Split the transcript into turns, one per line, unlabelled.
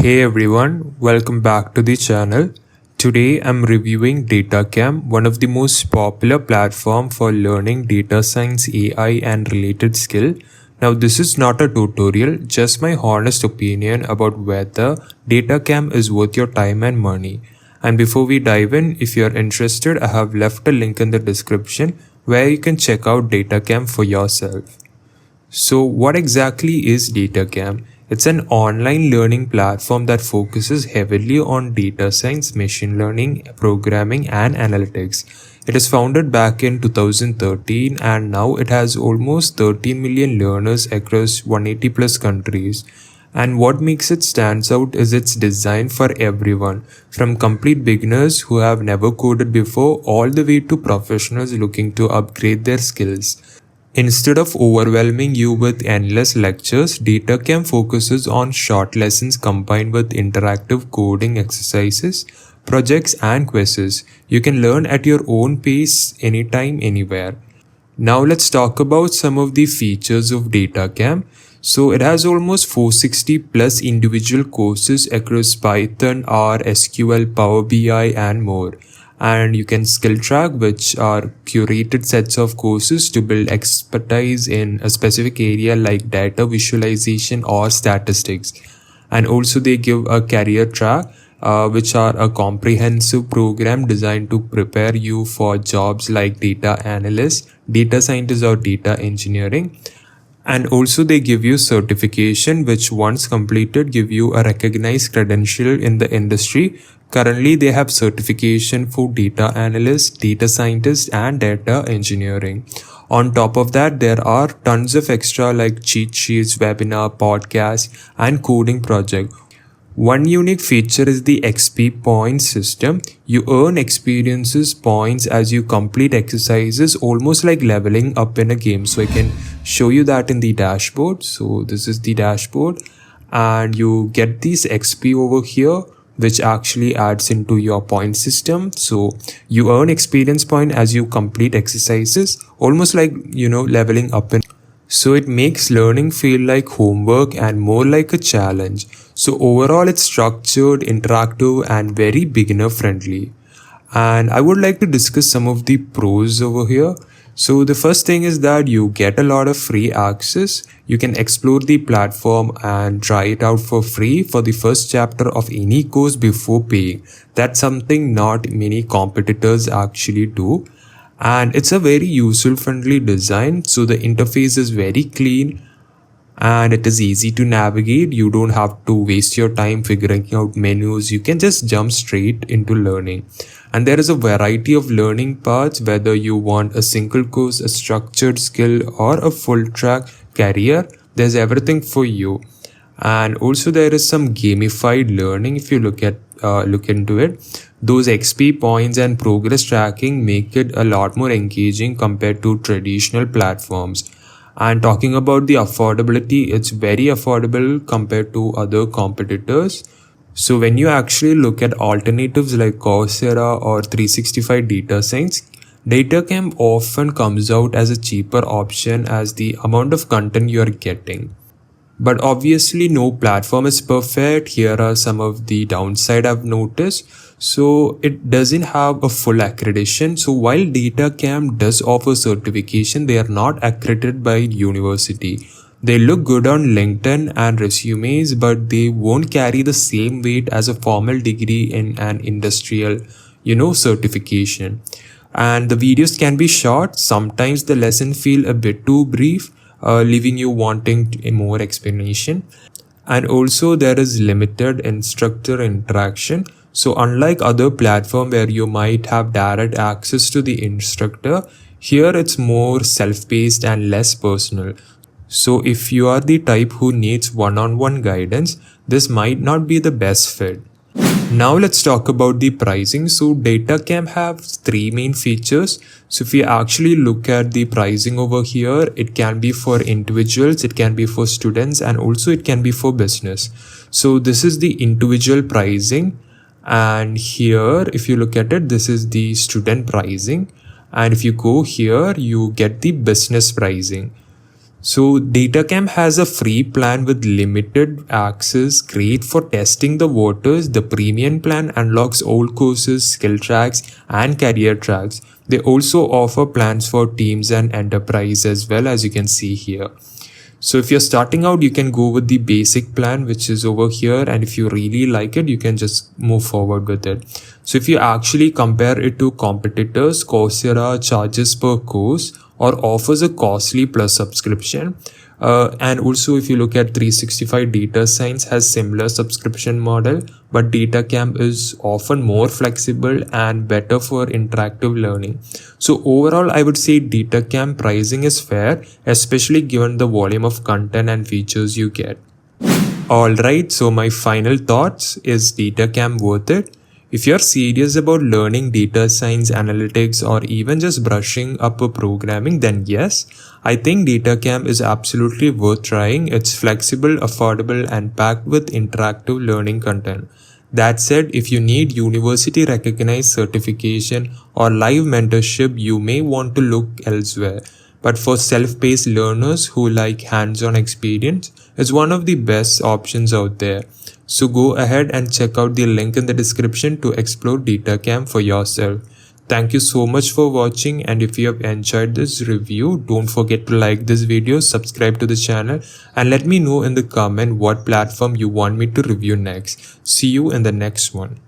Hey everyone, welcome back to the channel. Today I'm reviewing DataCamp, one of the most popular platform for learning data science, AI and related skill. Now this is not a tutorial, just my honest opinion about whether DataCamp is worth your time and money. And before we dive in, if you're interested, I have left a link in the description where you can check out DataCamp for yourself. So what exactly is DataCamp? It's an online learning platform that focuses heavily on data science, machine learning, programming and analytics. It is founded back in 2013 and now it has almost 13 million learners across 180 plus countries. And what makes it stands out is it's designed for everyone, from complete beginners who have never coded before all the way to professionals looking to upgrade their skills. Instead of overwhelming you with endless lectures, DataCamp focuses on short lessons combined with interactive coding exercises, projects and quizzes. You can learn at your own pace anytime, anywhere. Now let's talk about some of the features of DataCamp. So it has almost 460 plus individual courses across Python, R, SQL, Power BI and more. And you can skill track, which are curated sets of courses to build expertise in a specific area like data visualization or statistics. And also they give a career track, which are a comprehensive program designed to prepare you for jobs like data analyst, data scientist or data engineering. And also they give you certification, which once completed give you a recognized credential in the industry. Currently they have certification for data analyst, data scientist and data engineering. On top of that, there are tons of extra like cheat sheets, webinar, podcast and coding project. One unique feature is the XP points system. You earn experiences points as you complete exercises, almost like leveling up in a game. So I can show you that in the dashboard. So this is the dashboard and you get these XP over here, which actually adds into your point system. So you earn experience point as you complete exercises, almost like, leveling up in. So it makes learning feel like homework and more like a challenge. So overall it's structured, interactive and very beginner friendly. And I would like to discuss some of the pros over here. So the first thing is that you get a lot of free access. You can explore the platform and try it out for free for the first chapter of any course before paying. That's something not many competitors actually do. And it's a very user friendly design, so the interface is very clean and it is easy to navigate. You don't have to waste your time figuring out menus. You can just jump straight into learning. And there is a variety of learning paths, whether you want a single course, a structured skill or a full track career, there's everything for you. And also there is some gamified learning. If you look into it, those XP points and progress tracking make it a lot more engaging compared to traditional platforms. And talking about the affordability, it's very affordable compared to other competitors. So when you actually look at alternatives like Coursera or 365 Data Science, DataCamp often comes out as a cheaper option as the amount of content you are getting. But obviously no platform is perfect. Here are some of the downside I've noticed. So it doesn't have a full accreditation. So while DataCamp does offer certification, they are not accredited by university. They look good on LinkedIn and resumes, but they won't carry the same weight as a formal degree in an industrial, certification. And the videos can be short. Sometimes the lesson feel a bit too brief, leaving you wanting more explanation. And also there is limited instructor interaction. So unlike other platform where you might have direct access to the instructor, here it's more self-paced and less personal. So if you are the type who needs one-on-one guidance, this might not be the best fit. Now let's talk about the pricing. So DataCamp has three main features. So if you actually look at the pricing over here, it can be for individuals, it can be for students, and also it can be for business. So this is the individual pricing. And here, if you look at it, this is the student pricing. And if you go here, you get the business pricing. So DataCamp has a free plan with limited access, great for testing the waters. The premium plan unlocks all courses, skill tracks, and career tracks. They also offer plans for teams and enterprise as well, as you can see here. So if you're starting out, you can go with the basic plan, which is over here. And if you really like it, you can just move forward with it. So if you actually compare it to competitors, Coursera charges per course or offers a costly plus subscription. And also if you look at 365 Data Science has similar subscription model, but DataCamp is often more flexible and better for interactive learning. So overall, I would say DataCamp pricing is fair, especially given the volume of content and features you get. Alright, so my final thoughts, is DataCamp worth it? If you're serious about learning data science, analytics, or even just brushing up a programming, then yes, I think DataCamp is absolutely worth trying. It's flexible, affordable, and packed with interactive learning content. That said, if you need university recognized certification or live mentorship, you may want to look elsewhere. But for self-paced learners who like hands-on experience, it's one of the best options out there. So go ahead and check out the link in the description to explore DataCamp for yourself. Thank you so much for watching, and if you have enjoyed this review, don't forget to like this video, subscribe to the channel, and let me know in the comment what platform you want me to review next. See you in the next one.